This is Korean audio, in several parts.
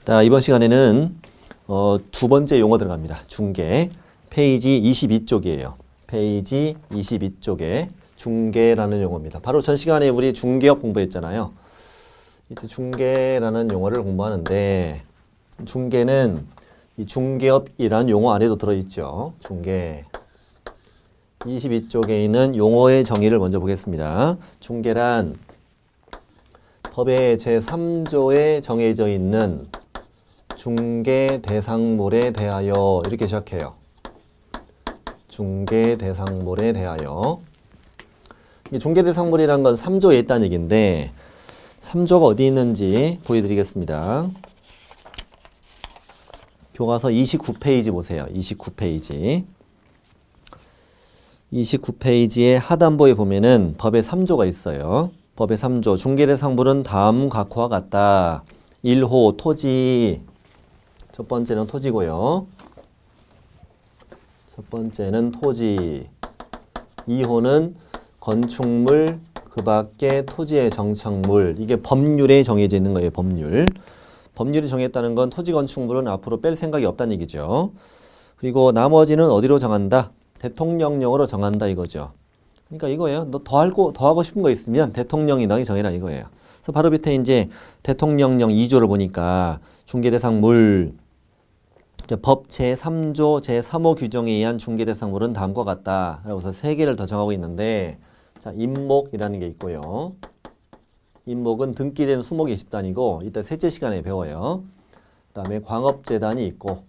자, 이번 시간에는 두 번째 용어 들어갑니다. 중개. 페이지 22쪽이에요. 페이지 22쪽에 중개라는 용어입니다. 바로 전 시간에 우리 중개업 공부했잖아요. 이때 중개라는 용어를 공부하는데 중개는 이 중개업이라는 용어 안에도 들어있죠. 중개. 22쪽에 있는 용어의 정의를 먼저 보겠습니다. 중개란 법의 제3조에 정해져 있는 중개 대상물에 대하여 이렇게 시작해요. 중개 대상물에 대하여. 이 중개 대상물이란 건 3조에 있다는 얘기인데 3조가 어디 있는지 보여드리겠습니다. 교과서 29페이지 보세요. 29페이지. 29페이지의 하단부에 보면은 법의 3조가 있어요. 법의 3조. 중개대상물은 다음 각호와 같다. 1호 토지. 첫 번째는 토지고요. 첫 번째는 토지. 2호는 건축물, 그 밖에 토지의 정착물. 이게 법률에 정해져 있는 거예요. 법률. 법률이 정했다는 건 토지 건축물은 앞으로 뺄 생각이 없다는 얘기죠. 그리고 나머지는 어디로 정한다? 대통령령으로 정한다 이거죠. 그러니까 이거예요. 너 더 하고 싶은 거 있으면 대통령이 너희 정해라 이거예요. 그래서 바로 밑에 이제 대통령령 2조를 보니까 중개대상물 법 제3조 제3호 규정에 의한 중개대상물은 다음과 같다. 라고서 3개를 더 정하고 있는데 자, 임목이라는 게 있고요. 임목은 등기된 수목 20단이고 이따 셋째 시간에 배워요. 그 다음에 광업재단이 있고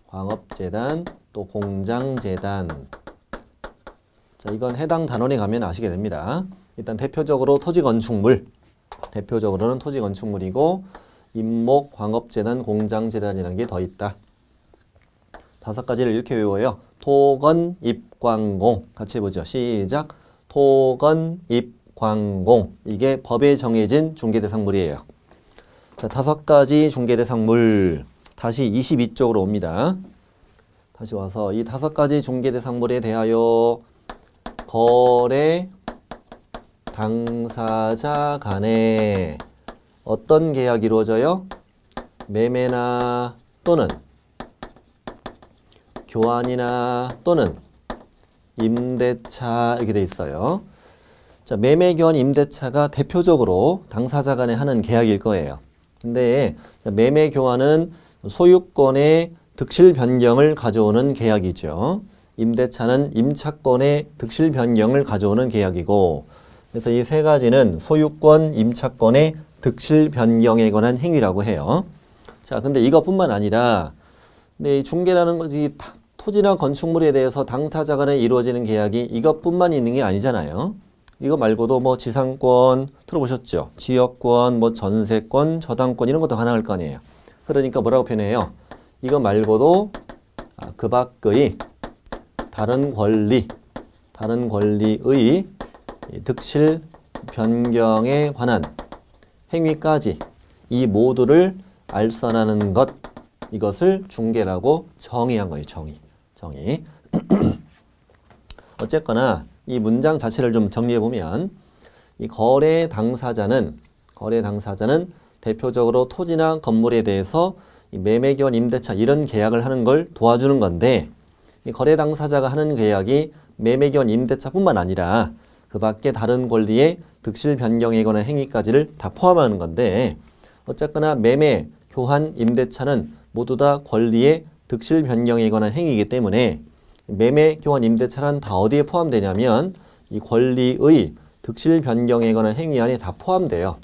광업재단 또 공장재단. 자, 이건 해당 단원에 가면 아시게 됩니다. 일단 대표적으로 토지건축물. 대표적으로는 토지건축물이고 임목, 광업재단, 공장재단이라는 게 더 있다. 5가지를 이렇게 외워요. 토건, 입광공. 같이 해보죠. 시작. 토건, 입광공. 이게 법에 정해진 중개대상물이에요. 자, 5가지 중개대상물. 다시 22쪽으로 옵니다. 다시 와서 이 5가지 중개대상물에 대하여 거래 당사자 간에 어떤 계약이 이루어져요? 매매나 또는 교환이나 또는 임대차 이렇게 돼 있어요. 자, 매매, 교환, 임대차가 대표적으로 당사자 간에 하는 계약일 거예요. 근데 매매, 교환은 소유권의 득실 변경을 가져오는 계약이죠. 임대차는 임차권의 득실 변경을 가져오는 계약이고 그래서 이 3가지는 소유권, 임차권의 득실 변경에 관한 행위라고 해요. 자, 근데 이것뿐만 아니라 근데 이 중개라는 것이 토지나 건축물에 대해서 당사자 간에 이루어지는 계약이 이것뿐만 있는 게 아니잖아요. 이거 말고도 뭐 지상권 들어보셨죠? 지역권, 뭐 전세권, 저당권 이런 것도 가능할 거 아니에요. 그러니까 뭐라고 표현해요? 이거 말고도 그 밖의 다른 권리의 득실 변경에 관한 행위까지 이 모두를 알선하는 것 이것을 중개라고 정의한 거예요. 정의. 어쨌거나 이 문장 자체를 좀 정리해 보면 이 거래 당사자는 대표적으로 토지나 건물에 대해서 이 매매, 교환, 임대차 이런 계약을 하는 걸 도와주는 건데 이 거래 당사자가 하는 계약이 매매, 교환, 임대차뿐만 아니라 그 밖에 다른 권리의 득실 변경에 관한 행위까지를 다 포함하는 건데 어쨌거나 매매, 교환, 임대차는 모두 다 권리의 득실 변경에 관한 행위이기 때문에 매매, 교환, 임대차는 다 어디에 포함되냐면 이 권리의 득실 변경에 관한 행위 안에 다 포함돼요.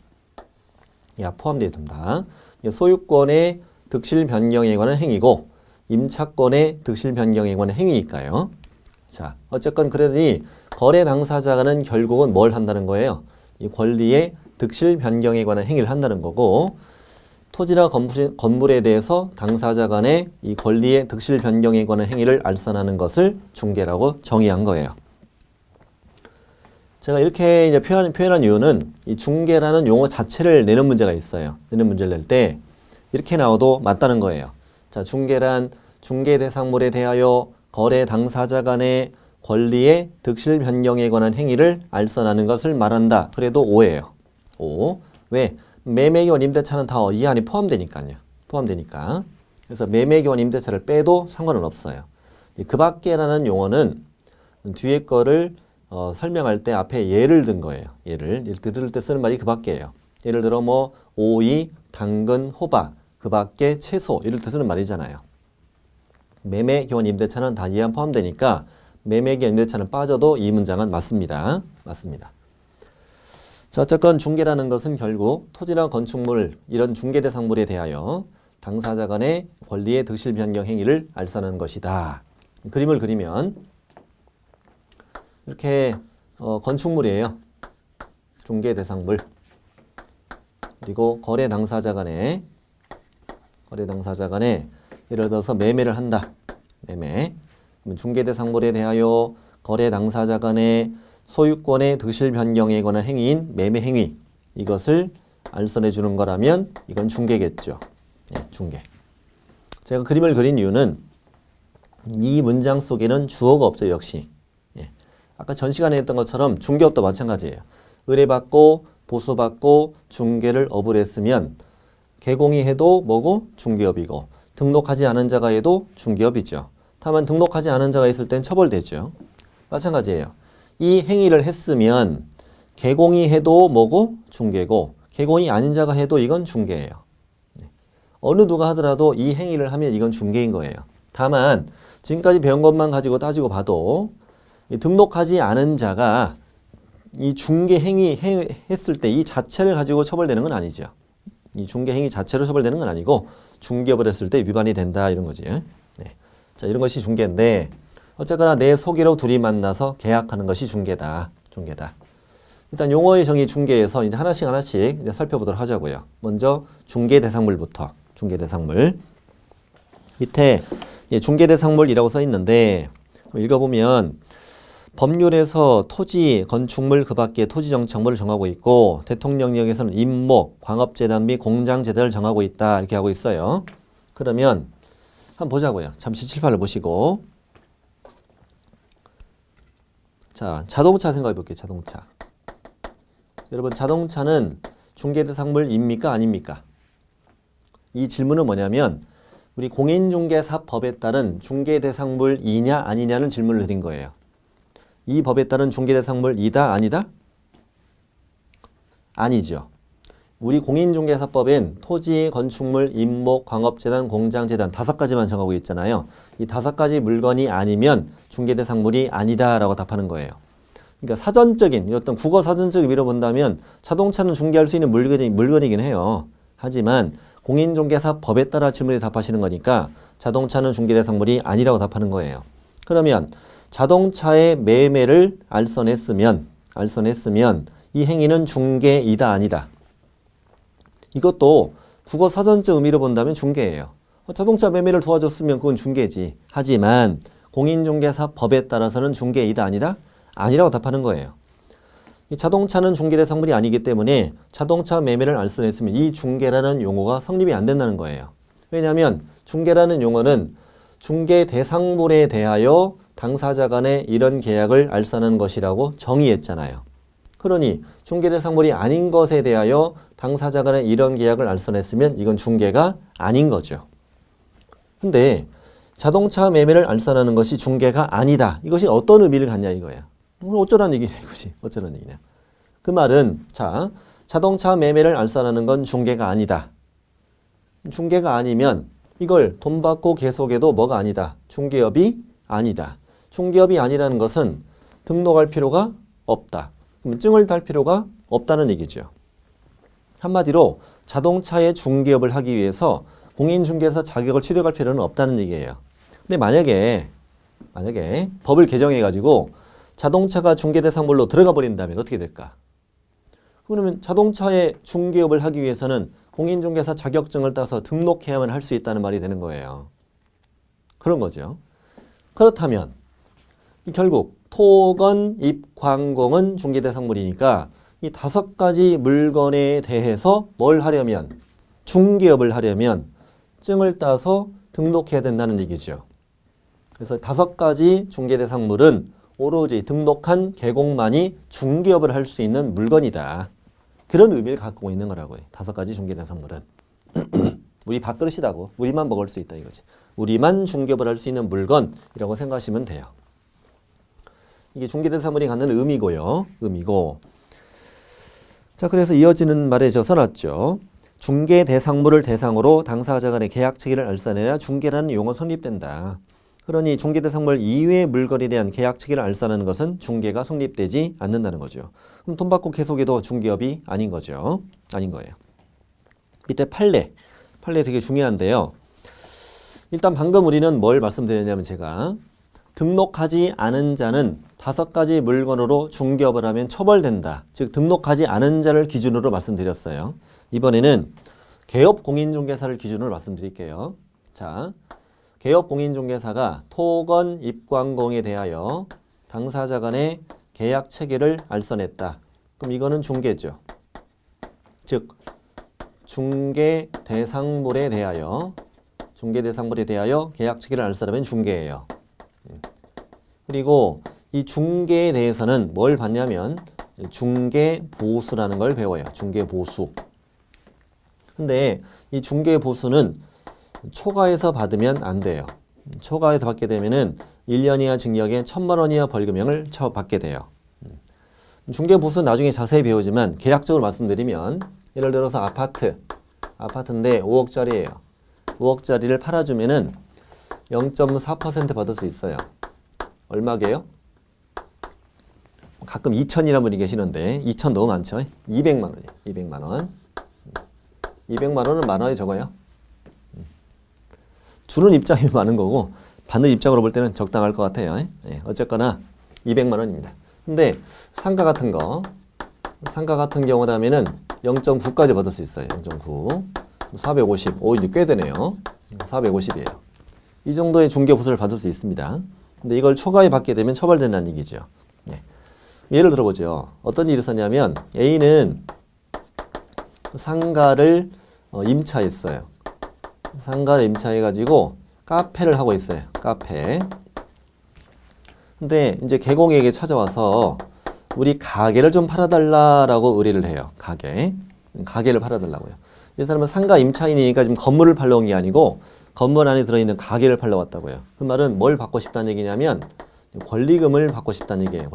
포함되어 있습니다. 소유권의 득실 변경에 관한 행위고 임차권의 득실 변경에 관한 행위니까요. 자, 어쨌건 그러니 거래 당사자는 결국은 뭘 한다는 거예요? 이 권리의 득실 변경에 관한 행위를 한다는 거고 토지나 건물에 대해서 당사자 간의 이 권리의 득실 변경에 관한 행위를 알선하는 것을 중개라고 정의한 거예요. 제가 이렇게 이제 표현한 이유는 이 중개라는 용어 자체를 내는 문제가 있어요. 내는 문제를 낼 때 이렇게 나와도 맞다는 거예요. 자, 중개란 중개 대상물에 대하여 거래 당사자 간의 권리의 득실 변경에 관한 행위를 알선하는 것을 말한다. 그래도 오예요. 오. 왜? 매매기원 임대차는 다 이 안에 포함되니까요. 포함되니까. 그래서 매매기원 임대차를 빼도 상관은 없어요. 그 밖에라는 용어는 뒤에 거를 설명할 때 앞에 예를 든 거예요. 예를 들을 때 쓰는 말이 그 밖에예요. 예를 들어 뭐 오이, 당근, 호박, 그 밖에 채소 이럴 때 쓰는 말이잖아요. 매매기원 임대차는 다 이 안 포함되니까 매매기원 임대차는 빠져도 이 문장은 맞습니다. 맞습니다. 자, 어쨌건 중개라는 것은 결국 토지나 건축물 이런 중개대상물에 대하여 당사자 간의 권리의 득실 변경 행위를 알선하는 것이다. 그림을 그리면 이렇게 건축물이에요. 중개대상물. 그리고 거래 당사자 간에 예를 들어서 매매를 한다. 매매. 중개대상물에 대하여 거래 당사자 간의 소유권의 득실 변경에 관한 행위인 매매 행위. 이것을 알선해 주는 거라면 이건 중개겠죠. 네, 중개. 제가 그림을 그린 이유는 이 문장 속에는 주어가 없죠. 역시. 예. 아까 전 시간에 했던 것처럼 중개업도 마찬가지예요. 의뢰받고 보수받고 중개를 업을 했으면 개공이 해도 뭐고? 중개업이고 등록하지 않은 자가 해도 중개업이죠. 다만 등록하지 않은 자가 있을 땐 처벌되죠. 마찬가지예요. 이 행위를 했으면 개공이 해도 뭐고? 중개고 개공이 아닌 자가 해도 이건 중개예요. 어느 누가 하더라도 이 행위를 하면 이건 중개인 거예요. 다만 지금까지 배운 것만 가지고 따지고 봐도 등록하지 않은 자가 이 중개 행위 했을 때 이 자체를 가지고 처벌되는 건 아니죠. 이 중개 행위 자체로 처벌되는 건 아니고 중개업을 했을 때 위반이 된다 이런 거지. 네. 자, 이런 것이 중개인데 어쨌거나 내 소개로 둘이 만나서 계약하는 것이 중개다. 중개다. 일단 용어의 정의 중개에서 이제 하나씩 이제 살펴보도록 하자고요. 먼저 중개대상물부터. 중개대상물. 밑에 중개대상물이라고 써 있는데 읽어보면 법률에서 토지, 건축물 그 밖에 토지정착물을 정하고 있고 대통령령에서는 임목, 광업재단 및 공장재단을 정하고 있다 이렇게 하고 있어요. 그러면 한번 보자고요. 잠시 칠판을 보시고 자, 자동차 생각해 볼게요. 자동차. 여러분 자동차는 중개대상물입니까? 아닙니까? 이 질문은 뭐냐면 우리 공인중개사법에 따른 중개대상물이냐 아니냐는 질문을 드린 거예요. 이 법에 따른 중개대상물이다 아니다? 아니죠. 우리 공인중개사법엔 토지, 건축물, 임목, 광업재단, 공장재단 5가지만 정하고 있잖아요. 이 5가지 물건이 아니면 중개대상물이 아니다라고 답하는 거예요. 그러니까 사전적인 어떤 국어 사전적 의미로 본다면 자동차는 중개할 수 있는 물건이긴 해요. 하지만 공인중개사법에 따라 질문에 답하시는 거니까 자동차는 중개대상물이 아니라고 답하는 거예요. 그러면 자동차의 매매를 알선했으면 이 행위는 중개이다 아니다. 이것도 국어 사전적 의미로 본다면 중개예요. 자동차 매매를 도와줬으면 그건 중개지. 하지만 공인중개사법에 따라서는 중개이다 아니다? 아니라고 답하는 거예요. 이 자동차는 중개대상물이 아니기 때문에 자동차 매매를 알선했으면 이 중개라는 용어가 성립이 안 된다는 거예요. 왜냐하면 중개라는 용어는 중개대상물에 대하여 당사자 간에 이런 계약을 알선하는 것이라고 정의했잖아요. 그러니 중개대상물이 아닌 것에 대하여 당사자 간에 이런 계약을 알선했으면 이건 중개가 아닌 거죠. 근데 자동차 매매를 알선하는 것이 중개가 아니다. 이것이 어떤 의미를 갖냐 이거야. 어쩌라는 얘기냐 이것이. 어쩌라는 얘기냐. 그 말은 자, 자동차 매매를 알선하는 건 중개가 아니다. 중개가 아니면 이걸 돈 받고 계속해도 뭐가 아니다. 중개업이 아니다. 중개업이 아니라는 것은 등록할 필요가 없다. 그러면 증을 달 필요가 없다는 얘기죠. 한마디로 자동차의 중개업을 하기 위해서 공인중개사 자격을 취득할 필요는 없다는 얘기예요. 근데 만약에 법을 개정해가지고 자동차가 중개대상물로 들어가 버린다면 어떻게 될까? 그러면 자동차의 중개업을 하기 위해서는 공인중개사 자격증을 따서 등록해야만 할 수 있다는 말이 되는 거예요. 그런 거죠. 그렇다면 결국 토건, 입, 광공은 중개대상물이니까 이 5가지 물건에 대해서 뭘 하려면 중개업을 하려면 증을 따서 등록해야 된다는 얘기죠. 그래서 5가지 중개대상물은 오로지 등록한 개공만이 중개업을 할 수 있는 물건이다. 그런 의미를 갖고 있는 거라고요. 5가지 중개대상물은. 우리 밥그릇이라고. 우리만 먹을 수 있다 이거지. 우리만 중개를 할 수 있는 물건이라고 생각하시면 돼요. 이게 중개대상물이 갖는 의미고요. 의미고. 자, 그래서 이어지는 말에 저 써놨죠. 중개대상물을 대상으로 당사자 간의 계약 체계를 알선해야 중개라는 용어 성립된다. 그러니 중개대상물 이외의 물건에 대한 계약 체계를 알선하는 것은 중개가 성립되지 않는다는 거죠. 그럼 돈 받고 계속해도 중개업이 아닌 거죠. 아닌 거예요. 밑에 판례. 판례 되게 중요한데요. 일단 방금 우리는 뭘 말씀드렸냐면 제가 등록하지 않은 자는 5가지 물건으로 중개업을 하면 처벌된다. 즉 등록하지 않은 자를 기준으로 말씀드렸어요. 이번에는 개업공인중개사를 기준으로 말씀드릴게요. 자, 개업공인중개사가 토건 입광공에 대하여 당사자 간의 계약 체계를 알선했다. 그럼 이거는 중개죠. 즉 중개 대상물에 대하여 계약 체계를 알선하면 중개예요. 그리고 이 중개에 대해서는 뭘 받냐면 중개보수라는 걸 배워요. 중개보수. 근데 이 중개보수는 초과해서 받으면 안 돼요. 초과해서 받게 되면은 1년 이하 징역에 1,000만 원 이하 벌금형을 받게 돼요. 중개보수는 나중에 자세히 배우지만 계략적으로 말씀드리면 예를 들어서 아파트인데 5억짜리예요. 5억짜리를 팔아주면은 0.4% 받을 수 있어요. 얼마게요? 가끔 2천이라는 분이 계시는데 2천 너무 많죠? 200만 원이에요. 200만 원. 200만 원은 만 원이 적어요. 주는 입장이 많은 거고 받는 입장으로 볼 때는 적당할 것 같아요. 네, 어쨌거나 200만 원입니다. 근데 상가 같은 경우라면은 0.9까지 받을 수 있어요. 0.9. 450. 오, 이제 꽤 되네요. 450이에요. 이 정도의 중개보수를 받을 수 있습니다. 근데 이걸 초과에 받게 되면 처벌된다는 얘기죠. 네. 예를 들어보죠. 어떤 일이 있었냐면 A는 상가를 임차했어요. 상가를 임차해가지고 카페를 하고 있어요. 카페. 근데 이제 개공에게 찾아와서 우리 가게를 좀 팔아달라라고 의뢰를 해요. 가게를 팔아달라고요. 이 사람은 상가 임차인이니까 지금 건물을 팔러 온 게 아니고 건물 안에 들어있는 가게를 팔러 왔다고요. 그 말은 뭘 받고 싶다는 얘기냐면 권리금을 받고 싶다는 얘기예요.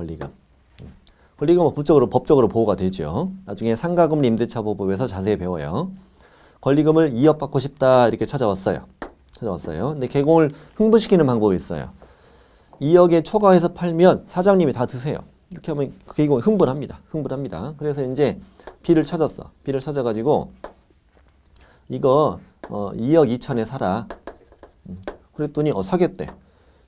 권리금은 법적으로 보호가 되죠. 나중에 상가금리 임대차보호법에서 자세히 배워요. 권리금을 2억 받고 싶다 이렇게 찾아왔어요. 근데 개공을 흥분시키는 방법이 있어요. 2억에 초과해서 팔면 사장님이 다 드세요. 이렇게 하면 개공이 흥분합니다. 그래서 이제 B를 찾아가지고 이거 2억 2천에 사라. 그랬더니 사겠대.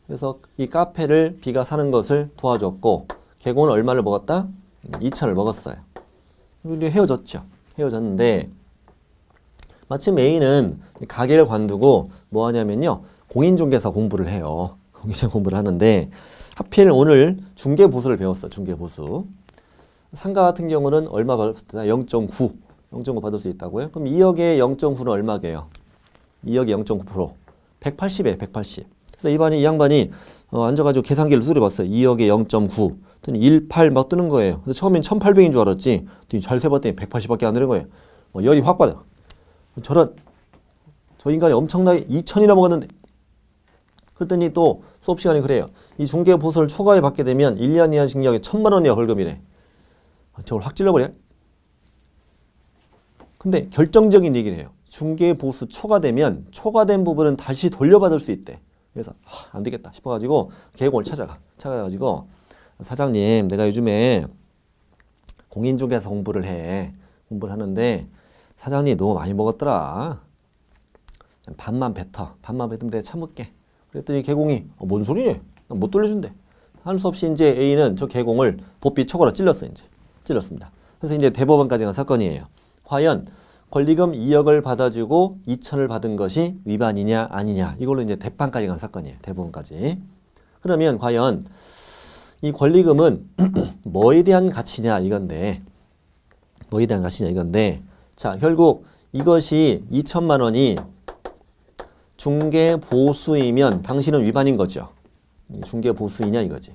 그래서 이 카페를 B가 사는 것을 도와줬고 개공은 얼마를 먹었다? 2천을 먹었어요. 근데 헤어졌는데 마침 A는 가게를 관두고 뭐 하냐면요. 공인중개사 공부를 해요. 공인중개사 공부를 하는데 하필 오늘 중개보수를 배웠어. 중개보수. 상가 같은 경우는 얼마 받았다? 0.9 받을 수 있다고요? 그럼 2억에 0.9는 얼마게요? 2억에 0.9%. 180이에요. 180. 그래서 이 양반이 앉아가지고 계산기를 수리해봤어요. 2억에 0.9. 18 막 뜨는 거예요. 그래서 처음엔 1,800인 줄 알았지. 잘 세봤더니 180밖에 안 되는 거예요. 열이 확 받아. 저 인간이 엄청나게 2천이나 먹었는데. 그랬더니 또 수업 시간에 그래요. 이 중개보수를 초과해 받게 되면 1년 이하 징역에 1,000만 원 이하 벌금이래. 저걸 확 찔러버려? 근데 결정적인 얘기를 해요. 중개보수 초과되면 초과된 부분은 다시 돌려받을 수 있대. 그래서 안 되겠다 싶어가지고 개공을 찾아가지고 사장님, 내가 요즘에 공인중개사 공부를 하는데 사장님이 너무 많이 먹었더라. 반만 뱉으면 내가 참을게. 그랬더니 개공이 뭔 소리냐? 못 돌려준대. 할 수 없이 이제 A는 저 개공을 법비 초과로 찔렀습니다. 그래서 이제 대법원까지 간 사건이에요. 과연 권리금 2억을 받아주고 2천을 받은 것이 위반이냐 아니냐 이걸로 이제 대판까지 간 사건이에요. 대법원까지. 그러면 과연 이 권리금은 뭐에 대한 가치냐 이건데 자 결국 이것이 2천만 원이 중개보수이면 당신은 위반인 거죠. 중개보수이냐 이거지.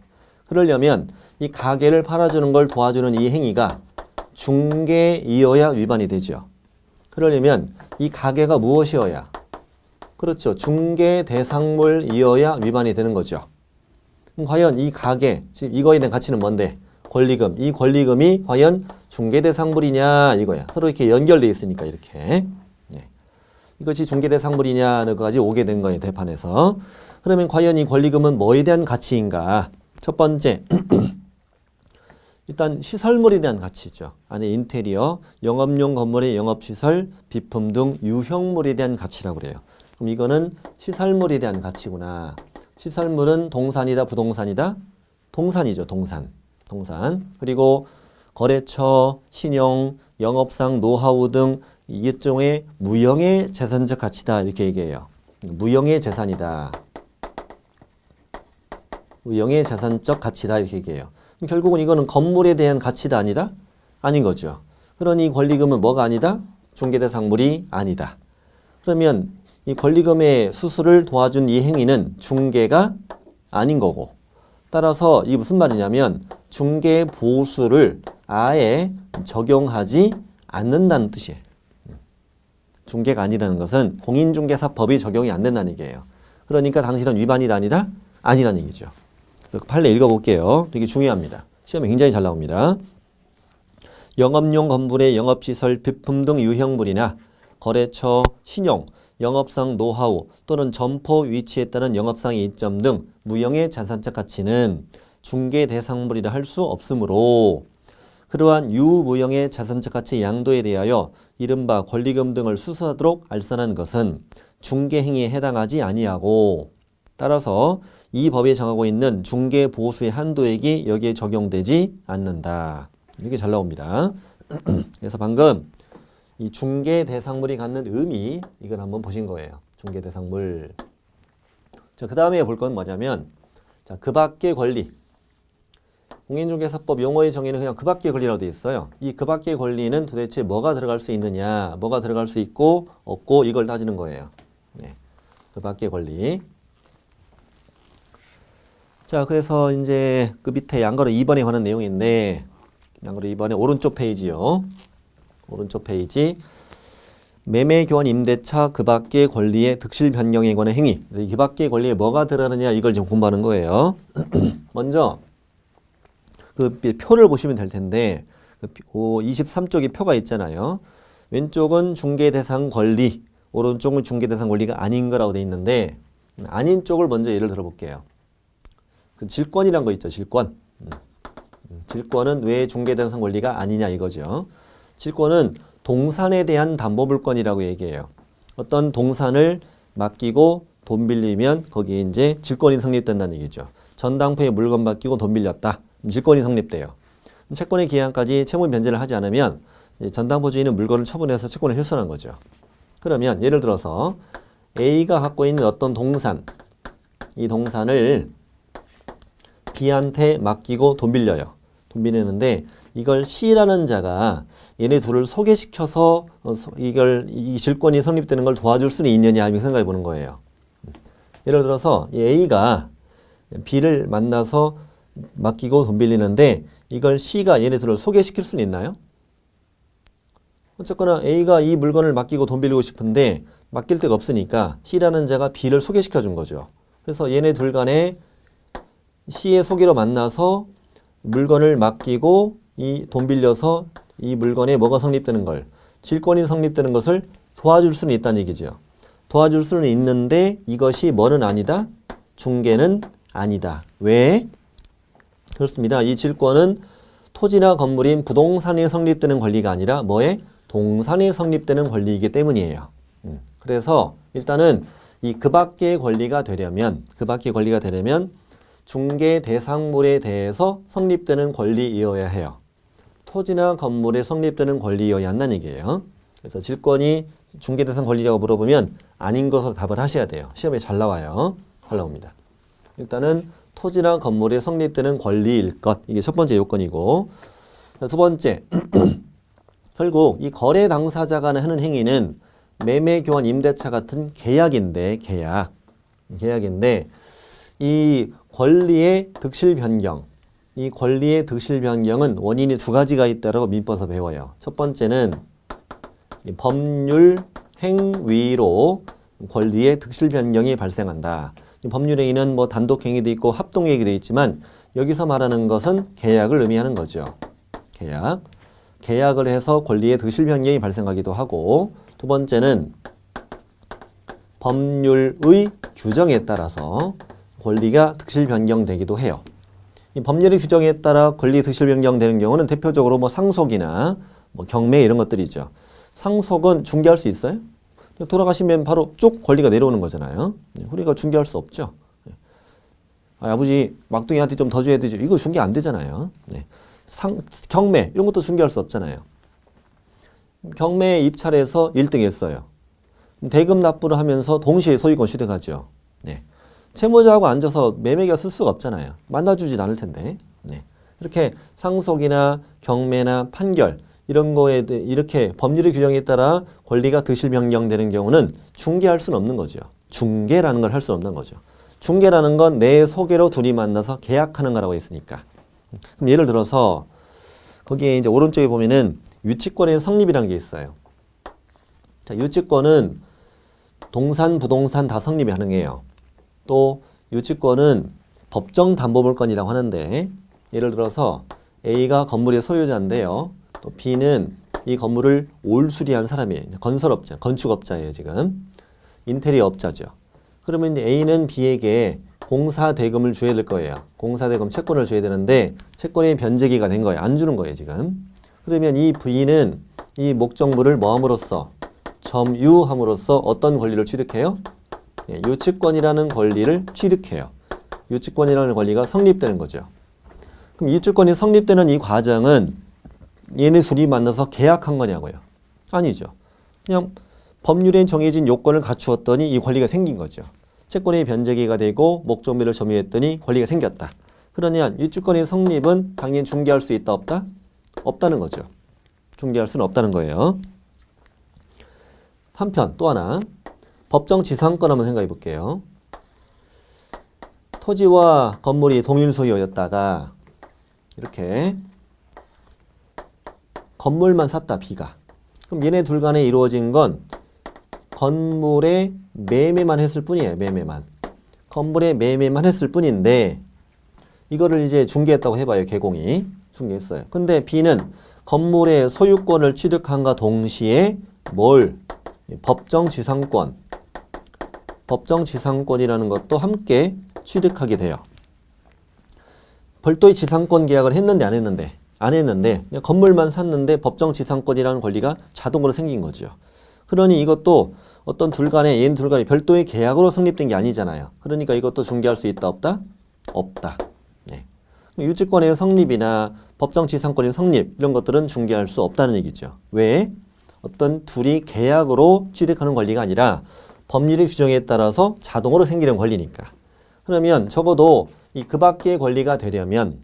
그러려면 이 가게를 팔아주는 걸 도와주는 이 행위가 중개이어야 위반이 되죠. 그러려면 이 가계가 무엇이어야? 그렇죠. 중개 대상물이어야 위반이 되는 거죠. 그럼 과연 이 가계, 지금 이거에 대한 가치는 뭔데? 권리금. 이 권리금이 과연 중개 대상물이냐 이거야. 서로 이렇게 연결돼 있으니까 이렇게. 네. 이것이 중개 대상물이냐는 것까지 오게 된 거예요. 대판에서. 그러면 과연 이 권리금은 뭐에 대한 가치인가? 첫 번째. 일단 시설물에 대한 가치죠. 안에 인테리어, 영업용 건물의 영업시설, 비품 등 유형물에 대한 가치라고 그래요. 그럼 이거는 시설물에 대한 가치구나. 시설물은 동산이다, 부동산이다? 동산이죠, 동산. 그리고 거래처, 신용, 영업상 노하우 등 일종의 무형의 재산적 가치다 이렇게 얘기해요. 무형의 재산이다. 무형의 재산적 가치다 이렇게 얘기해요. 그럼 결국은 이거는 건물에 대한 가치다 아니다? 아닌 거죠. 그러니 권리금은 뭐가 아니다? 중개대상물이 아니다. 그러면 이 권리금의 수수를 도와준 이 행위는 중개가 아닌 거고, 따라서 이게 무슨 말이냐면 중개 보수를 아예 적용하지 않는다는 뜻이에요. 중개가 아니라는 것은 공인중개사법이 적용이 안 된다는 얘기예요. 그러니까 당신은 위반이다 아니다? 아니라는 얘기죠. 그래서 판례 읽어볼게요. 되게 중요합니다. 시험에 굉장히 잘 나옵니다. 영업용 건물의 영업시설, 비품 등 유형물이나 거래처, 신용, 영업상 노하우 또는 점포 위치에 따른 영업상의 이점 등 무형의 자산적 가치는 중개 대상물이라 할 수 없으므로 그러한 유무형의 자산적 가치 양도에 대하여 이른바 권리금 등을 수수하도록 알선한 것은 중개 행위에 해당하지 아니하고, 따라서 이 법에 정하고 있는 중개 보수의 한도액이 여기에 적용되지 않는다. 이렇게 잘 나옵니다. 그래서 방금 이 중개 대상물이 갖는 의미, 이걸 한번 보신 거예요. 중개 대상물. 자, 그 다음에 볼 건 뭐냐면, 자, 그 밖의 권리. 공인중개사법 용어의 정의는 그냥 그 밖의 권리라고 되어 있어요. 이 그 밖의 권리는 도대체 뭐가 들어갈 수 있느냐, 뭐가 들어갈 수 있고 없고 이걸 따지는 거예요. 네. 그 밖의 권리. 자, 그래서 이제 그 밑에 양가로 2번에 관한 내용인데, 양가로 2번에 오른쪽 페이지요. 오른쪽 페이지. 매매교환 임대차 그 밖의 권리의 득실 변경에 관한 행위. 그 밖의 권리에 뭐가 들어가느냐 이걸 지금 공부하는 거예요. 먼저 그 표를 보시면 될 텐데, 그 23쪽에 표가 있잖아요. 왼쪽은 중개대상 권리, 오른쪽은 중개대상 권리가 아닌 거라고 돼 있는데, 아닌 쪽을 먼저 예를 들어볼게요. 그 질권이란 거 있죠, 질권. 질권은 왜 중개대상 권리가 아니냐 이거죠. 질권은 동산에 대한 담보물권이라고 얘기해요. 어떤 동산을 맡기고 돈 빌리면 거기에 이제 질권이 성립된다는 얘기죠. 전당포에 물건 맡기고 돈 빌렸다. 질권이 성립돼요. 채권의 기한까지 채무 변제를 하지 않으면 전당포 주인은 물건을 처분해서 채권을 훼손한 거죠. 그러면 예를 들어서 A가 갖고 있는 어떤 동산, 이 동산을 B한테 맡기고 돈 빌려요. 돈 빌리는데 이걸 C라는 자가 얘네 둘을 소개시켜서 이 질권이 성립되는 걸 도와줄 수는 있느냐 하면 생각해 보는 거예요. 예를 들어서 A가 B를 만나서 맡기고 돈 빌리는데 이걸 C가 얘네 둘을 소개시킬 수는 있나요? 어쨌거나 A가 이 물건을 맡기고 돈 빌리고 싶은데 맡길 데가 없으니까 C라는 자가 B를 소개시켜 준 거죠. 그래서 얘네 둘 간에 C의 소개로 만나서 물건을 맡기고 이 돈 빌려서 이 물건에 뭐가 성립되는 걸, 질권이 성립되는 것을 도와줄 수는 있다는 얘기죠. 도와줄 수는 있는데 이것이 뭐는 아니다? 중개는 아니다. 왜? 그렇습니다. 이 질권은 토지나 건물인 부동산이 성립되는 권리가 아니라 뭐에? 동산이 성립되는 권리이기 때문이에요. 그래서 일단은 이 그 밖의 권리가 되려면 중개 대상물에 대해서 성립되는 권리이어야 해요. 토지나 건물에 성립되는 권리여야 한다는 얘기예요. 그래서 질권이 중개대상 권리라고 물어보면 아닌 것으로 답을 하셔야 돼요. 시험에 잘 나와요. 잘 나옵니다. 일단은 토지나 건물에 성립되는 권리일 것. 이게 첫 번째 요건이고, 두 번째 결국 이 거래 당사자가 하는 행위는 매매, 교환, 임대차 같은 계약인데 계약인데 이 권리의 득실 변경, 이 권리의 득실 변경은 원인이 두 가지가 있다라고 민법에서 배워요. 첫 번째는 이 법률 행위로 권리의 득실 변경이 발생한다. 이 법률 행위는 뭐 단독 행위도 있고 합동 행위도 있지만 여기서 말하는 것은 계약을 의미하는 거죠. 계약을 해서 권리의 득실 변경이 발생하기도 하고, 두 번째는 법률의 규정에 따라서 권리가 득실 변경되기도 해요. 이 법률의 규정에 따라 권리 득실 변경되는 경우는 대표적으로 뭐 상속이나 뭐 경매 이런 것들이죠. 상속은 중개할 수 있어요? 돌아가시면 바로 쭉 권리가 내려오는 거잖아요. 우리가 중개할 수 없죠. 아버지 막둥이한테 좀 더 줘야 되죠. 이거 중개 안 되잖아요. 경매 이런 것도 중개할 수 없잖아요. 경매에 입찰해서 1등 했어요. 대금 납부를 하면서 동시에 소유권 취득하죠. 채무자하고 앉아서 매매가 쓸 수가 없잖아요. 만나주진 않을 텐데. 이렇게 상속이나 경매나 판결 이런 거에 이렇게 법률의 규정에 따라 권리가 득실 변경되는 경우는 중개할 수는 없는 거죠. 중개라는 걸 할 수는 없는 거죠. 중개라는 건 내 소개로 둘이 만나서 계약하는 거라고 했으니까. 그럼 예를 들어서 거기에 이제 오른쪽에 보면은 유치권의 성립이라는 게 있어요. 자, 유치권은 동산, 부동산 다 성립이 가능해요. 또 유치권은 법정 담보물권이라고 하는데, 예를 들어서 A가 건물의 소유자인데요. 또 B는 이 건물을 올수리한 사람이에요. 건설업자, 건축업자예요, 지금. 인테리어업자죠. 그러면 이제 A는 B에게 공사대금을 줘야 될 거예요. 공사대금 채권을 줘야 되는데 채권이 변제기가 된 거예요. 안 주는 거예요, 지금. 그러면 이 B는 이 목적물을 뭐함으로써 점유함으로써 어떤 권리를 취득해요? 유치권이라는 권리를 취득해요. 유치권이라는 권리가 성립되는 거죠. 그럼 유치권이 성립되는 이 과정은 얘네 둘이 만나서 계약한 거냐고요? 아니죠. 그냥 법률에 정해진 요건을 갖추었더니 이 권리가 생긴 거죠. 채권의 변제기가 되고 목적물을 점유했더니 권리가 생겼다. 그러면 유치권의 성립은 당연히 중개할 수 있다, 없다? 없다는 거죠. 중개할 수는 없다는 거예요. 한편 또 하나 법정 지상권 한번 생각해 볼게요. 토지와 건물이 동일 소유였다가 이렇게 건물만 샀다, B가. 그럼 얘네 둘 간에 이루어진 건 건물의 매매만 했을 뿐이에요. 매매만. 건물의 매매만 했을 뿐인데 이거를 이제 중개했다고 해봐요. 개공이. 중개했어요. 근데 B는 건물의 소유권을 취득한과 동시에 뭘? 법정지상권. 법정지상권이라는 것도 함께 취득하게 돼요. 별도의 지상권 계약을 했는데 안 했는데? 안 했는데 그냥 건물만 샀는데 법정지상권이라는 권리가 자동으로 생긴 거죠. 그러니 이것도 어떤 둘 간에 얘는 둘 간에 별도의 계약으로 성립된 게 아니잖아요. 그러니까 이것도 중개할 수 있다, 없다? 없다. 유치권의 성립이나 법정지상권의 성립 이런 것들은 중개할 수 없다는 얘기죠. 왜? 어떤 둘이 계약으로 취득하는 권리가 아니라 법률의 규정에 따라서 자동으로 생기는 권리니까. 그러면 적어도 이 그 밖의 권리가 되려면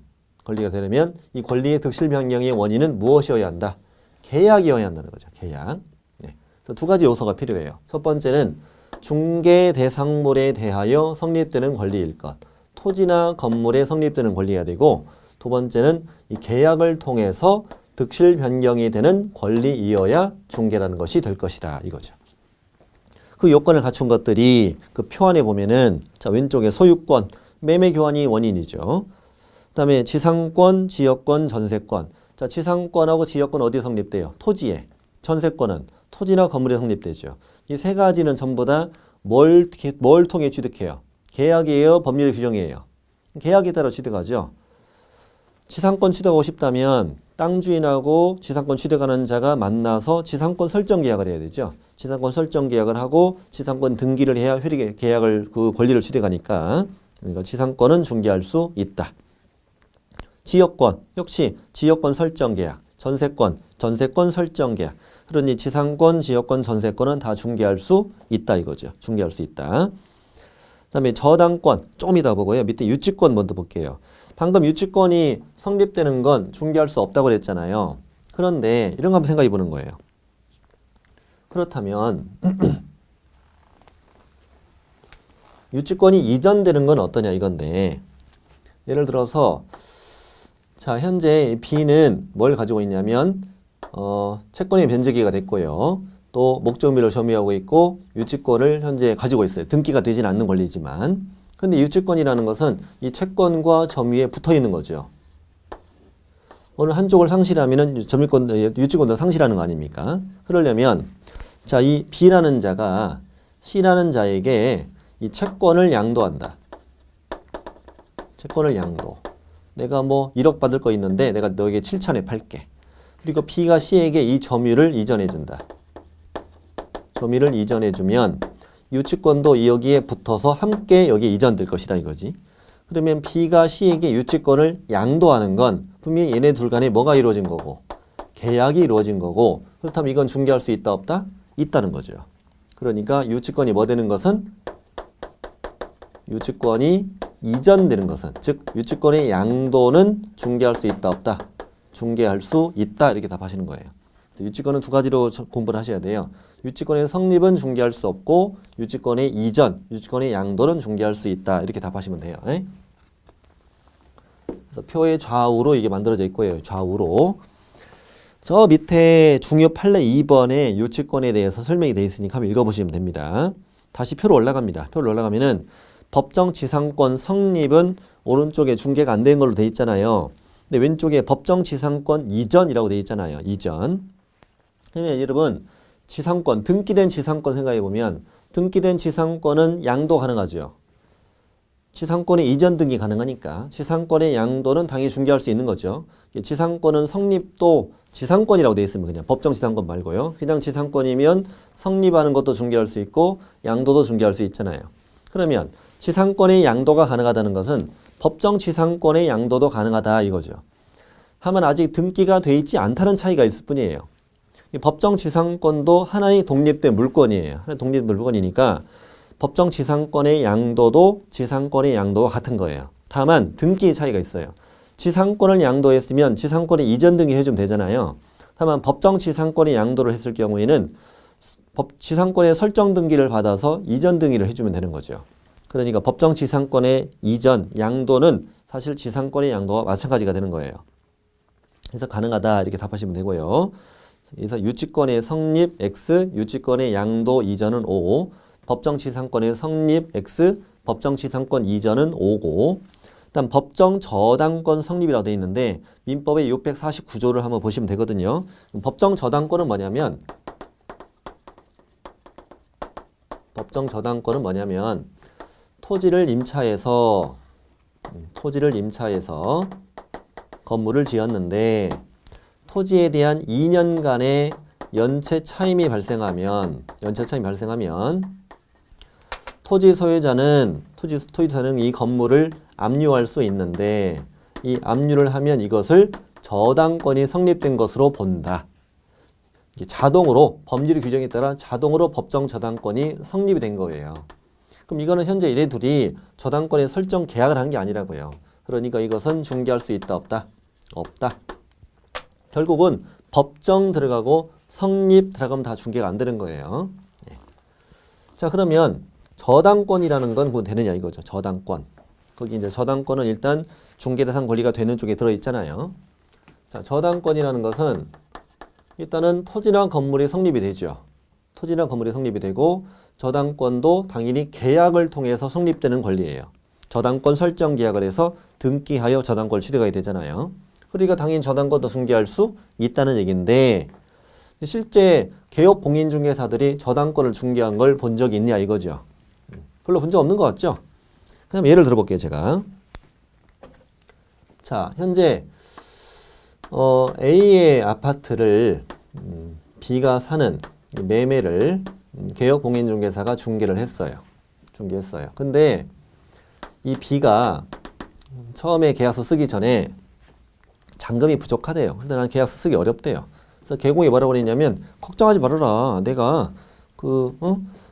이 권리의 득실 변경의 원인은 무엇이어야 한다? 계약이어야 한다는 거죠. 계약. 그래서 두 가지 요소가 필요해요. 첫 번째는 중개 대상물에 대하여 성립되는 권리일 것. 토지나 건물에 성립되는 권리가 되고, 두 번째는 이 계약을 통해서 득실 변경이 되는 권리이어야 중개라는 것이 될 것이다, 이거죠. 그 요건을 갖춘 것들이 그 표 안에 보면은 자, 왼쪽에 소유권, 매매 교환이 원인이죠. 그다음에 지상권, 지역권, 전세권. 자, 지상권하고 지역권 어디에 성립돼요? 토지에. 전세권은 토지나 건물에 성립되죠. 이 세 가지는 전부 다 뭘 통해 취득해요? 계약이에요? 법률의 규정이에요? 계약에 따라 취득하죠. 지상권 취득하고 싶다면 땅 주인하고 지상권 취득하는 자가 만나서 지상권 설정 계약을 해야 되죠. 지상권 설정 계약을 하고 지상권 등기를 해야 회계 계약을 그 권리를 취득하니까. 그러니까 지상권은 중개할 수 있다. 지역권 역시 지역권 설정 계약, 전세권 설정 계약. 그러니 지상권, 지역권, 전세권은 다 중개할 수 있다 이거죠. 중개할 수 있다. 그다음에 저당권 조금 이따 보고요. 밑에 유치권 먼저 볼게요. 방금 유치권이 성립되는 건 중개할 수 없다고 그랬잖아요. 그런데 이런 거 한번 생각해 보는 거예요. 그렇다면 유치권이 이전되는 건 어떠냐 이건데, 예를 들어서 자, 현재 B는 뭘 가지고 있냐면 채권의 변제기가 됐고요. 또 목적물을 점유하고 있고 유치권을 현재 가지고 있어요. 등기가 되진 않는 권리지만. 근데 유치권이라는 것은 이 채권과 점유에 붙어 있는 거죠. 어느 한쪽을 상실하면은 유치권도 상실하는 거 아닙니까? 그러려면 자, 이 B라는 자가 C라는 자에게 이 채권을 양도한다. 채권을 양도. 내가 뭐 1억 받을 거 있는데 내가 너에게 7천에 팔게. 그리고 B가 C에게 이 점유를 이전해 준다. 점유를 이전해 주면 유치권도 여기에 붙어서 함께 여기에 이전될 것이다 이거지. 그러면 B가 C에게 유치권을 양도하는 건 분명히 얘네 둘 간에 뭐가 이루어진 거고 계약이 이루어진 거고 그렇다면 이건 중개할 수 있다 없다? 있다는 거죠. 그러니까 유치권이 뭐 되는 것은 유치권이 이전되는 것은 즉 유치권의 양도는 중개할 수 있다 없다? 중개할 수 있다 이렇게 답하시는 거예요. 유치권은 두 가지로 공부를 하셔야 돼요. 유치권의 성립은 중개할 수 없고 유치권의 이전, 유치권의 양도는 중개할 수 있다 이렇게 답하시면 돼요. 그래서 표의 좌우로 이게 만들어져 있고요. 좌우로. 저 밑에 중요 판례 2번에 유치권에 대해서 설명이 되어 있으니까 한번 읽어보시면 됩니다. 다시 표로 올라갑니다. 표로 올라가면은 법정지상권 성립은 오른쪽에 중개가 안 된 걸로 되어 있잖아요. 근데 왼쪽에 법정지상권 이전이라고 되어 있잖아요. 이전. 그러면 여러분 지상권, 등기된 지상권 생각해보면 등기된 지상권은 양도 가능하죠. 지상권의 이전 등기 가능하니까 지상권의 양도는 당연히 중개할 수 있는 거죠. 지상권은 성립도 지상권이라고 되어 있으면 그냥 법정 지상권 말고요. 그냥 지상권이면 성립하는 것도 중개할 수 있고 양도도 중개할 수 있잖아요. 그러면 지상권의 양도가 가능하다는 것은 법정 지상권의 양도도 가능하다 이거죠. 하면 아직 등기가 돼 있지 않다는 차이가 있을 뿐이에요. 이 법정 지상권도 하나의 독립된 물건이에요. 하나의 독립된 물건이니까 법정 지상권의 양도도 지상권의 양도와 같은 거예요. 다만 등기의 차이가 있어요. 지상권을 양도했으면 지상권의 이전 등기 해주면 되잖아요. 다만 법정 지상권의 양도를 했을 경우에는 지상권의 설정 등기를 받아서 이전 등기를 해주면 되는 거죠. 그러니까 법정 지상권의 이전, 양도는 사실 지상권의 양도와 마찬가지가 되는 거예요. 그래서 가능하다 이렇게 답하시면 되고요. 그래서 유치권의 성립 X, 유치권의 양도 이전은 O, 법정지상권의 성립 X, 법정지상권 이전은 O고 일단 법정저당권 성립이라고 되어 있는데 민법의 649조를 한번 보시면 되거든요. 법정저당권은 뭐냐면 토지를 임차해서 건물을 지었는데 토지에 대한 2년간의 연체 차임이 발생하면 토지 소유자는 이 건물을 압류할 수 있는데 이 압류를 하면 이것을 저당권이 성립된 것으로 본다. 이게 자동으로 법률의 규정에 따라 자동으로 법정 저당권이 성립이 된 거예요. 그럼 이거는 현재 얘네 둘이 저당권의 설정 계약을 한 게 아니라고요. 그러니까 이것은 중개할 수 있다 없다? 없다. 결국은 법정 들어가고 성립 들어가면 다 중개가 안 되는 거예요. 자, 그러면 저당권이라는 건 그건 되느냐 이거죠. 저당권. 거기 이제 저당권은 일단 중개 대상 권리가 되는 쪽에 들어 있잖아요. 자, 저당권이라는 것은 일단은 토지나 건물이 성립이 되죠. 토지나 건물이 성립이 되고 저당권도 당연히 계약을 통해서 성립되는 권리예요. 저당권 설정 계약을 해서 등기하여 저당권을 취득하게 되잖아요. 그러니까 당연히 저당권도 중개할 수 있다는 얘기인데 실제 개업 공인중개사들이 저당권을 중개한 걸 본 적이 있냐 이거죠. 별로 본 적 없는 것 같죠? 그럼 예를 들어볼게요 제가. 자, 현재 A의 아파트를 B가 사는 매매를 개업 공인중개사가 중개를 했어요. 중개했어요. 근데 이 B가 처음에 계약서 쓰기 전에 잔금이 부족하대요. 그래서 난 계약서 쓰기 어렵대요. 그래서 개공이 뭐라고 그랬냐면 걱정하지 말아라. 내가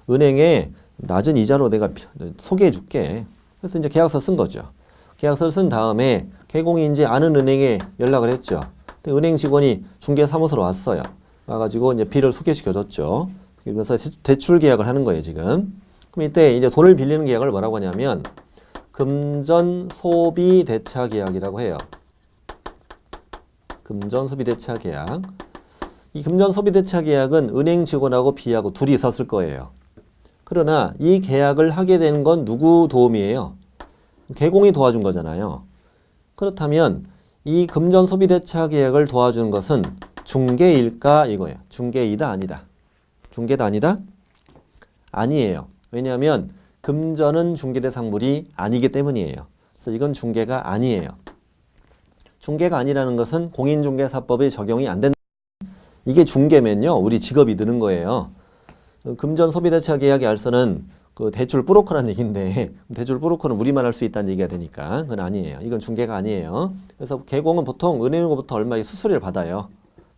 은행에 낮은 이자로 내가 소개해 줄게. 그래서 이제 계약서 쓴 거죠. 계약서를 쓴 다음에 개공이 이제 아는 은행에 연락을 했죠. 근데 은행 직원이 중개사무소로 왔어요. 와가지고 이제 B를 소개시켜 줬죠. 그래서 대출 계약을 하는 거예요, 지금. 그럼 이때 이제 돈을 빌리는 계약을 뭐라고 하냐면 금전 소비 대차 계약이라고 해요. 금전 소비대차 계약. 이 금전 소비대차 계약은 은행 직원하고 B하고 둘이 있었을 거예요. 그러나 이 계약을 하게 된 건 누구 도움이에요? 개공이 도와준 거잖아요. 그렇다면 이 금전 소비대차 계약을 도와주는 것은 중개일까 이거예요. 중개이다 아니다. 중개다 아니다? 아니에요. 왜냐하면 금전은 중개대상물이 아니기 때문이에요. 그래서 이건 중개가 아니에요. 중개가 아니라는 것은 공인중개사법에 적용이 안 된다. 이게 중개면요, 우리 직업이 느는 거예요. 금전 소비대차 계약의 알선은 그 대출 브로커라는 얘기인데 대출 브로커는 우리만 할 수 있다는 얘기가 되니까 그건 아니에요. 이건 중개가 아니에요. 그래서 개공은 보통 은행으로부터 얼마의 수수료를 받아요.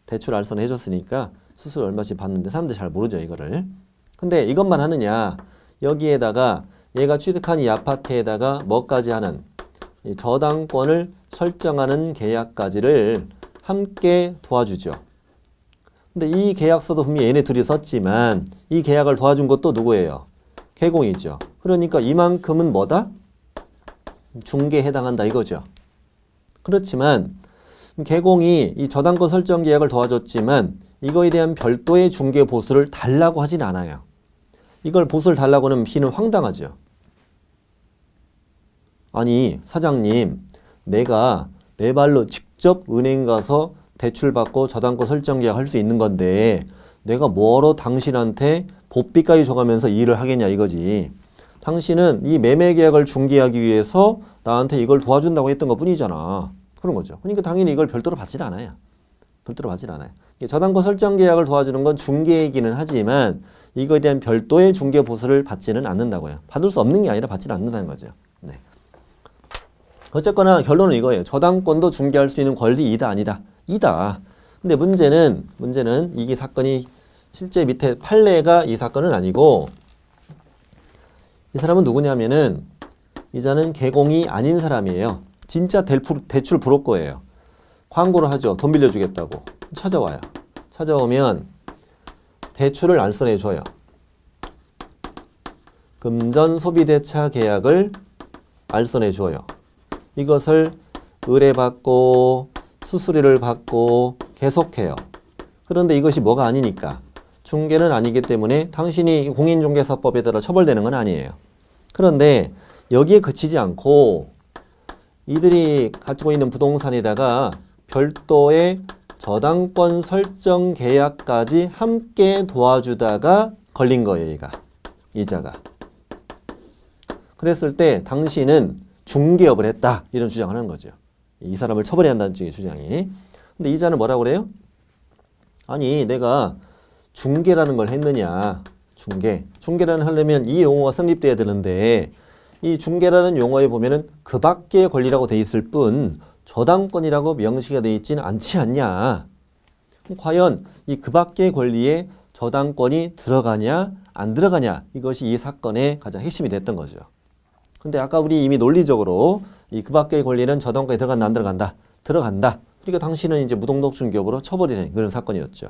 대출 알선을 해줬으니까 수수료 얼마씩 받는데 사람들이 잘 모르죠, 이거를. 근데 이것만 하느냐, 여기에다가 얘가 취득한 이 아파트에다가 뭐까지 하는 이 저당권을 설정하는 계약까지를 함께 도와주죠. 근데 이 계약서도 분명히 얘네 둘이 썼지만 이 계약을 도와준 것도 누구예요? 개공이죠. 그러니까 이만큼은 뭐다? 중개에 해당한다 이거죠. 그렇지만 개공이 이 저당권 설정 계약을 도와줬지만 이거에 대한 별도의 중개 보수를 달라고 하진 않아요. 이걸 보수를 달라고 하면 B는 황당하죠. 아니 사장님, 내가 내 발로 직접 은행 가서 대출 받고 저당권 설정 계약 할 수 있는 건데 내가 뭐로 당신한테 보비까지 줘가면서 일을 하겠냐 이거지. 당신은 이 매매 계약을 중개하기 위해서 나한테 이걸 도와준다고 했던 것 뿐이잖아. 그런 거죠. 그러니까 당연히 이걸 별도로 받질 않아요. 별도로 받질 않아요. 저당권 설정 계약을 도와주는 건 중개이기는 하지만 이거에 대한 별도의 중개 보수를 받지는 않는다고요. 받을 수 없는 게 아니라 받지는 않는다는 거죠. 네. 어쨌거나 결론은 이거예요. 저당권도 중개할 수 있는 권리 이다 아니다? 이다. 근데 문제는 이게 사건이 실제 밑에 판례가 이 사건은 아니고 이 사람은 누구냐면은 이자는 개공이 아닌 사람이에요. 진짜 대출 브로커예요. 광고를 하죠. 돈 빌려주겠다고. 찾아와요. 찾아오면 대출을 알선해 줘요. 금전 소비대차 계약을 알선해 줘요. 이것을 의뢰받고 수수료를 받고 계속해요. 그런데 이것이 뭐가 아니니까 중개는 아니기 때문에 당신이 공인중개사법에 따라 처벌되는 건 아니에요. 그런데 여기에 그치지 않고 이들이 가지고 있는 부동산에다가 별도의 저당권 설정 계약까지 함께 도와주다가 걸린 거예요, 얘가. 이자가. 그랬을 때 당신은 중개업을 했다. 이런 주장을 하는 거죠. 이 사람을 처벌해야 한다는 주장이. 근데 이자는 뭐라고 그래요? 아니, 내가 중개라는 걸 했느냐. 중개라는 하려면 이 용어가 성립돼야 되는데 이 중개라는 용어에 보면은 그 밖의 권리라고 돼 있을 뿐 저당권이라고 명시가 돼 있지는 않지 않냐. 과연 이 그 밖의 권리에 저당권이 들어가냐 안 들어가냐, 이것이 이 사건의 가장 핵심이 됐던 거죠. 근데 아까 우리 이미 논리적으로 이 그 밖의 권리는 저당권에 들어간다 안 들어간다? 들어간다. 그러니까 당신은 이제 무동덕 중개업으로 처벌이 되는 그런 사건이었죠.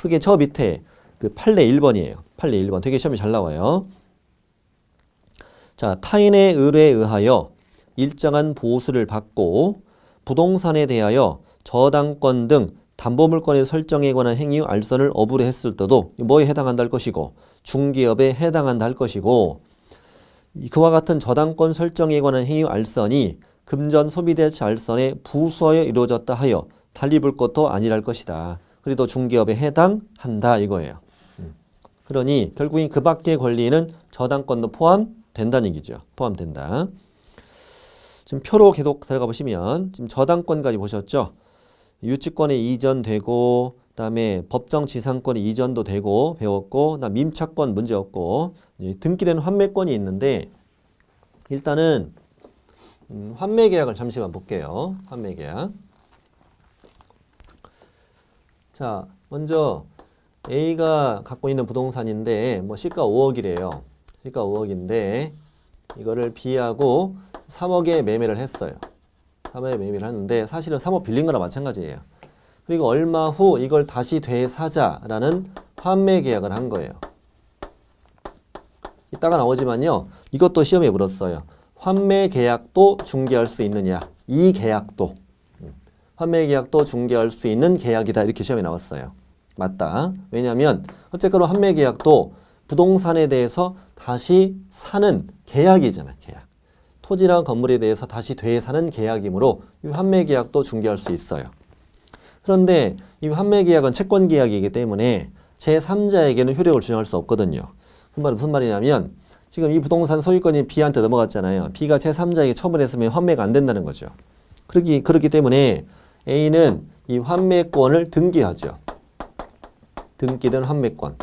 그게 저 밑에 그 판례 1번이에요. 판례 1번. 되게 시험이 잘 나와요. 자, 타인의 의뢰에 의하여 일정한 보수를 받고 부동산에 대하여 저당권 등 담보물권의 설정에 관한 행위 알선을 어부를 했을 때도 뭐에 해당한다 할 것이고 중개업에 해당한다 할 것이고, 그와 같은 저당권 설정에 관한 행위 알선이 금전 소비대차 알선에 부수하여 이루어졌다 하여 달리 볼 것도 아니랄 것이다. 그래도 중개업에 해당한다 이거예요. 그러니 결국엔 그 밖의 권리는 저당권도 포함된다는 얘기죠. 포함된다. 지금 표로 계속 들어가 보시면 지금 저당권까지 보셨죠? 유치권에 이전되고 그다음에 법정지상권에 이전도 되고 배웠고, 나 민차권 문제였고, 등기된 환매권이 있는데 일단은 환매계약을 잠시만 볼게요. 환매계약. 자, 먼저 A가 갖고 있는 부동산인데 뭐 시가 5억이래요. 시가 5억인데 이거를 B하고 3억에 매매를 했어요. 3억에 매매를 하는데 사실은 3억 빌린 거나 마찬가지예요. 그리고 얼마 후 이걸 다시 되사자라는 환매 계약을 한 거예요. 이따가 나오지만요. 이것도 시험에 물었어요. 환매 계약도 중개할 수 있느냐. 이 계약도. 환매계약도 중개할 수 있는 계약이다. 이렇게 시험에 나왔어요. 맞다. 왜냐하면 어쨌거나 환매계약도 부동산에 대해서 다시 사는 계약이잖아요. 계약. 토지랑 건물에 대해서 다시 되사는 계약이므로 이 환매계약도 중개할 수 있어요. 그런데 이 환매계약은 채권계약이기 때문에 제3자에게는 효력을 주장할 수 없거든요. 무슨 말이냐면 지금 이 부동산 소유권이 B한테 넘어갔잖아요. B가 제3자에게 처분했으면 환매가 안 된다는 거죠. 그렇기 때문에 A는 이 환매권을 등기하죠. 등기된 환매권.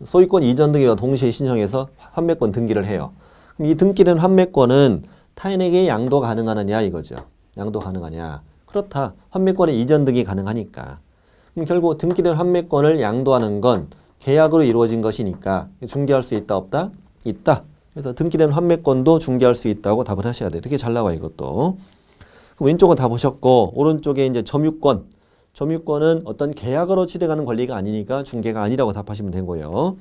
소유권 이전 등기와 동시에 신청해서 환매권 등기를 해요. 그럼 이 등기된 환매권은 타인에게 양도 가능하느냐 이거죠. 양도 가능하냐. 그렇다. 환매권의 이전 등기 가능하니까. 그럼 결국 등기된 환매권을 양도하는 건 계약으로 이루어진 것이니까 중개할 수 있다 없다? 있다. 그래서 등기된 환매권도 중개할 수 있다고 답을 하셔야 돼요. 되게 잘 나와 이것도. 왼쪽은 다 보셨고 오른쪽에 이제 점유권. 점유권은 어떤 계약으로 취득하는 권리가 아니니까 중개가 아니라고 답하시면 되고요.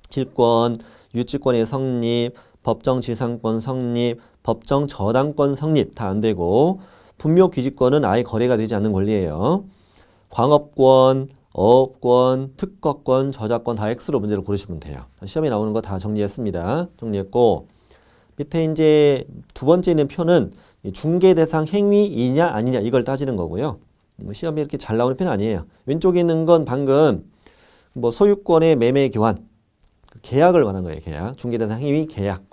질권, 유치권의 성립, 법정지상권 성립, 법정저당권 성립 다 안 되고 분묘귀지권은 아예 거래가 되지 않는 권리예요. 광업권, 어업권, 특허권, 저작권 다 X로 문제를 고르시면 돼요. 시험에 나오는 거 다 정리했습니다. 정리했고 밑에 이제 두 번째 있는 표는 중개 대상 행위이냐 아니냐 이걸 따지는 거고요. 시험에 이렇게 잘 나오는 편은 아니에요. 왼쪽에 있는 건 방금 소유권의 매매 교환, 계약을 말한 거예요. 계약, 중개 대상 행위 계약,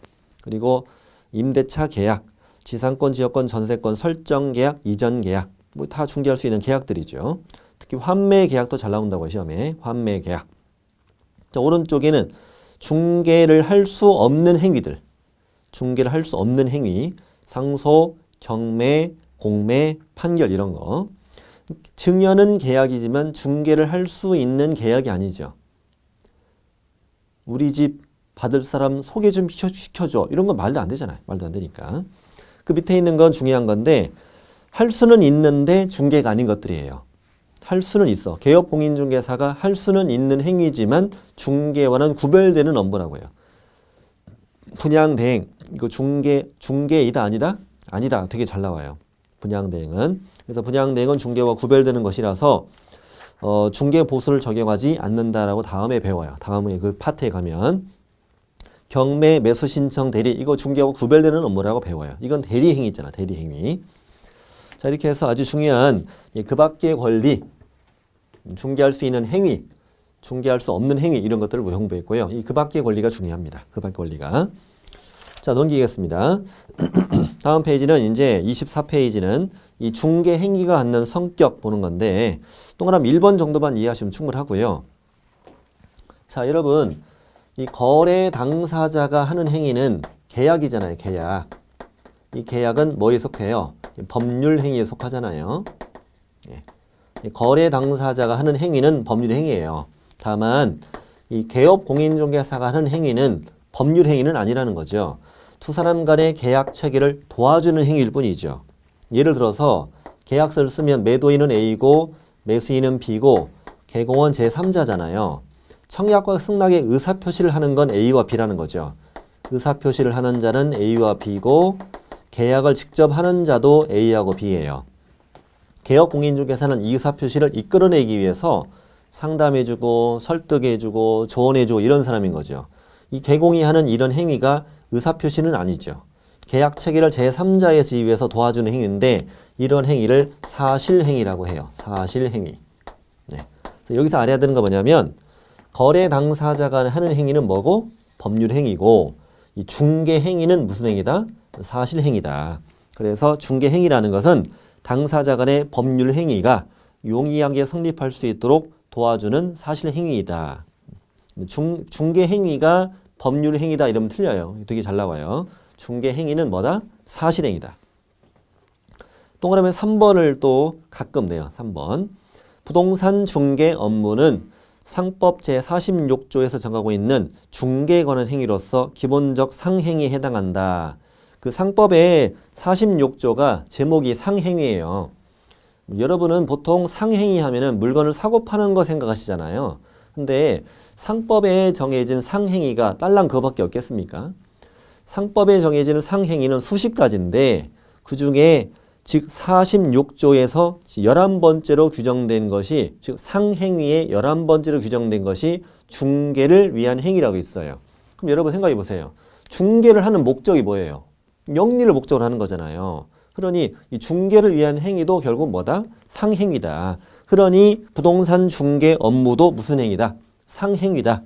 그리고 임대차 계약, 지상권, 지역권, 전세권 설정 계약, 이전 계약 다 중개할 수 있는 계약들이죠. 특히 환매 계약도 잘 나온다고요. 시험에 환매 계약. 자, 오른쪽에는 중개를 할 수 없는 행위들, 중개를 할 수 없는 행위, 상소, 경매, 공매, 판결 이런 거. 증여는 계약이지만 중개를 할 수 있는 계약이 아니죠. 우리 집 받을 사람 소개 좀 시켜줘. 이런 건 말도 안 되잖아요. 말도 안 되니까. 그 밑에 있는 건 중요한 건데 할 수는 있는데 중개가 아닌 것들이에요. 할 수는 있어. 개업공인중개사가 할 수는 있는 행위지만 중개와는 구별되는 업무라고요. 분양대행, 이거 중개이다 아니다? 아니다. 되게 잘 나와요. 분양대행은. 그래서 분양대행은 중개와 구별되는 것이라서 중개 보수를 적용하지 않는다라고 다음에 배워요. 다음에 그 파트에 가면 경매, 매수 신청, 대리 이거 중개와 구별되는 업무라고 배워요. 이건 대리행위 있잖아. 대리행위. 자 이렇게 해서 아주 중요한 그 밖의 권리, 중개할 수 있는 행위, 중개할 수 없는 행위 이런 것들을 공부했고요. 이 그 밖의 권리가 중요합니다. 그 밖의 권리가. 자 넘기겠습니다. 다음 페이지는 이제 24페이지는 이 중개 행위가 갖는 성격 보는 건데 동그라미 1번 정도만 이해하시면 충분하고요. 자 여러분 이 거래 당사자가 하는 행위는 계약이잖아요. 계약. 이 계약은 뭐에 속해요? 법률 행위에 속하잖아요. 예. 거래 당사자가 하는 행위는 법률 행위예요. 다만 이 개업 공인중개사가 하는 행위는 법률 행위는 아니라는 거죠. 두 사람 간의 계약 체결을 도와주는 행위일 뿐이죠. 예를 들어서 계약서를 쓰면 매도인은 A고 매수인은 B고 개공은 제3자잖아요. 청약과 승낙의 의사표시를 하는 건 A와 B라는 거죠. 의사표시를 하는 자는 A와 B고 계약을 직접 하는 자도 A하고 B예요. 개업공인중개사는 이 의사표시를 이끌어내기 위해서 상담해주고 설득해주고 조언해주고 이런 사람인 거죠. 이 개공이 하는 이런 행위가 의사표시는 아니죠. 계약 체결을 제3자에 지휘해서 도와주는 행위인데 이런 행위를 사실행위라고 해요. 사실행위. 네. 여기서 알아야 되는 거 뭐냐면 거래 당사자가 하는 행위는 뭐고? 법률 행위고 이 중개 행위는 무슨 행위다? 사실 행위다. 그래서 중개 행위라는 것은 당사자 간의 법률 행위가 용이하게 성립할 수 있도록 도와주는 사실 행위이다. 중개 행위가 법률 행위다 이러면 틀려요. 되게 잘 나와요. 중개 행위는 뭐다? 사실 행위다. 동그라미 3번을 또 가끔 내요. 3번. 부동산 중개 업무는 상법 제46조에서 정하고 있는 중개에 관한 행위로서 기본적 상행위에 해당한다. 그 상법의 46조가 제목이 상행위예요. 여러분은 보통 상행위 하면은 물건을 사고 파는 거 생각하시잖아요. 근데 상법에 정해진 상행위가 딸랑 그거밖에 없겠습니까? 상법에 정해지는 상행위는 수십 가지인데 그 중에 즉 46조에서 11번째로 규정된 것이, 즉 상행위의 11번째로 규정된 것이 중개를 위한 행위라고 있어요. 그럼 여러분 생각해 보세요. 중개를 하는 목적이 뭐예요? 영리를 목적으로 하는 거잖아요. 그러니 이 중개를 위한 행위도 결국 뭐다? 상행위다. 그러니 부동산 중개 업무도 무슨 행위다? 상행위다.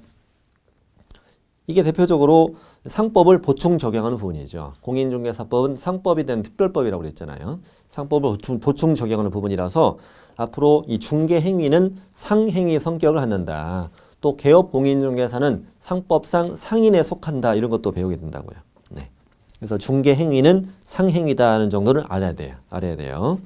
이게 대표적으로 상법을 보충 적용하는 부분이죠. 공인중개사법은 상법이 된 특별법이라고 그랬잖아요. 상법을 보충 적용하는 부분이라서 앞으로 이 중개 행위는 상행위 성격을 갖는다. 또 개업 공인중개사는 상법상 상인에 속한다. 이런 것도 배우게 된다고요. 네. 그래서 중개 행위는 상행위다는 정도를 알아야 돼요.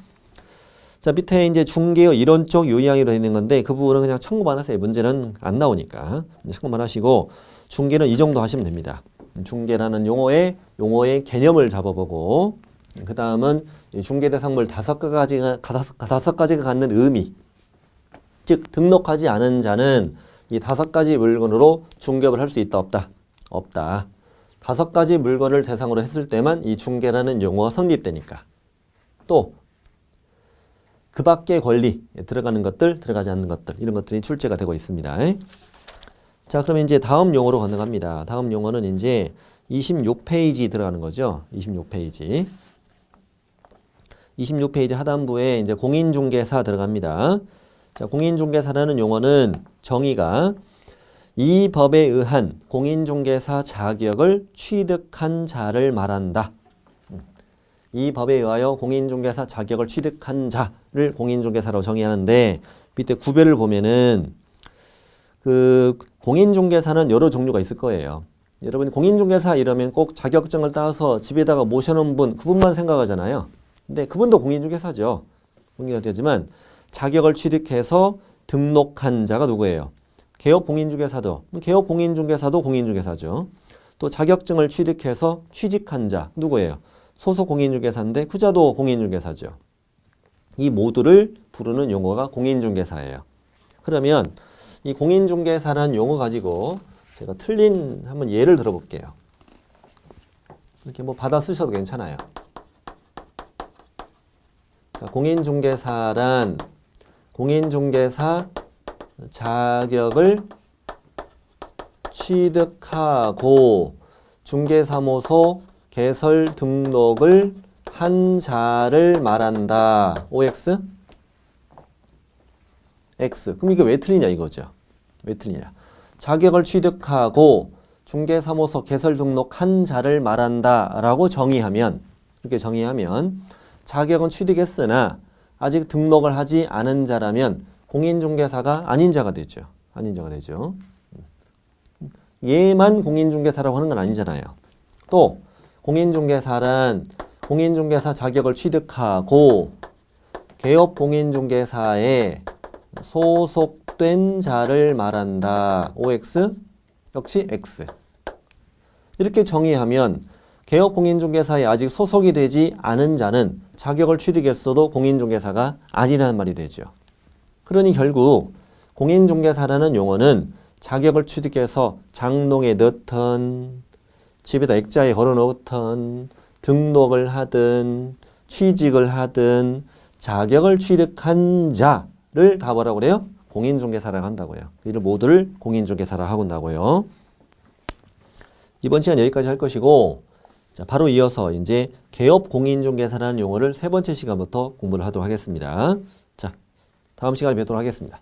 자, 밑에 이제 중개의 이론적 요약으로 되어 있는 건데 그 부분은 그냥 참고만 하세요. 문제는 안 나오니까 참고만 하시고 중개는 이 정도 하시면 됩니다. 중개라는 용어의 개념을 잡아보고 그 다음은 중개대상물 다섯 가지가 갖는 의미, 즉 등록하지 않은 자는 이 5가지 물건으로 중개업을 할 수 있다 없다? 없다. 5가지 물건을 대상으로 했을 때만 이 중개라는 용어가 성립되니까. 또 그 밖의 권리, 들어가는 것들, 들어가지 않는 것들, 이런 것들이 출제가 되고 있습니다. 자, 그러면 이제 다음 용어로 건너갑니다. 다음 용어는 이제 26페이지 들어가는 거죠. 26페이지. 26페이지 하단부에 이제 공인중개사 들어갑니다. 자, 공인중개사라는 용어는 정의가 이 법에 의한 공인중개사 자격을 취득한 자를 말한다. 이 법에 의하여 공인중개사 자격을 취득한 자를 공인중개사라고 정의하는데 밑에 구별을 보면은 그 공인중개사는 여러 종류가 있을 거예요. 여러분 공인중개사 이러면 꼭 자격증을 따서 집에다가 모셔놓은 분, 그분만 생각하잖아요. 근데 그분도 공인중개사죠. 공인중개사지만 자격을 취득해서 등록한 자가 누구예요? 개업 공인중개사도 공인중개사죠. 또 자격증을 취득해서 취직한 자 누구예요? 소속 공인중개사인데 후자도 공인중개사죠. 이 모두를 부르는 용어가 공인중개사예요. 그러면 이 공인중개사라는 용어 가지고 제가 틀린 한번 예를 들어볼게요. 이렇게 뭐 받아 쓰셔도 괜찮아요. 자, 공인중개사란 공인중개사 자격을 취득하고 중개사무소 개설 등록을 한 자를 말한다. OX? X. 그럼 이게 왜 틀리냐 이거죠. 왜 틀리냐. 자격을 취득하고 중개사무소 개설 등록한 자를 말한다 라고 정의하면, 이렇게 정의하면 자격은 취득했으나 아직 등록을 하지 않은 자라면 공인중개사가 아닌 자가 되죠. 아닌 자가 되죠. 얘만 공인중개사라고 하는 건 아니잖아요. 또 공인중개사란 공인중개사 자격을 취득하고 개업 공인중개사에 소속된 자를 말한다. OX? 역시 X. 이렇게 정의하면 개업 공인중개사에 아직 소속이 되지 않은 자는 자격을 취득했어도 공인중개사가 아니라는 말이 되죠. 그러니 결국 공인중개사라는 용어는 자격을 취득해서 장롱에 넣던 집에다 액자에 걸어놓던 등록을 하든 취직을 하든 자격을 취득한 자를 다 뭐라고 그래요? 공인중개사라고 한다고요. 이를 모두를 공인중개사라고 한다고요. 이번 시간 여기까지 할 것이고, 자, 바로 이어서 이제 개업 공인중개사라는 용어를 3번째 시간부터 공부를 하도록 하겠습니다. 자, 다음 시간에 뵙도록 하겠습니다.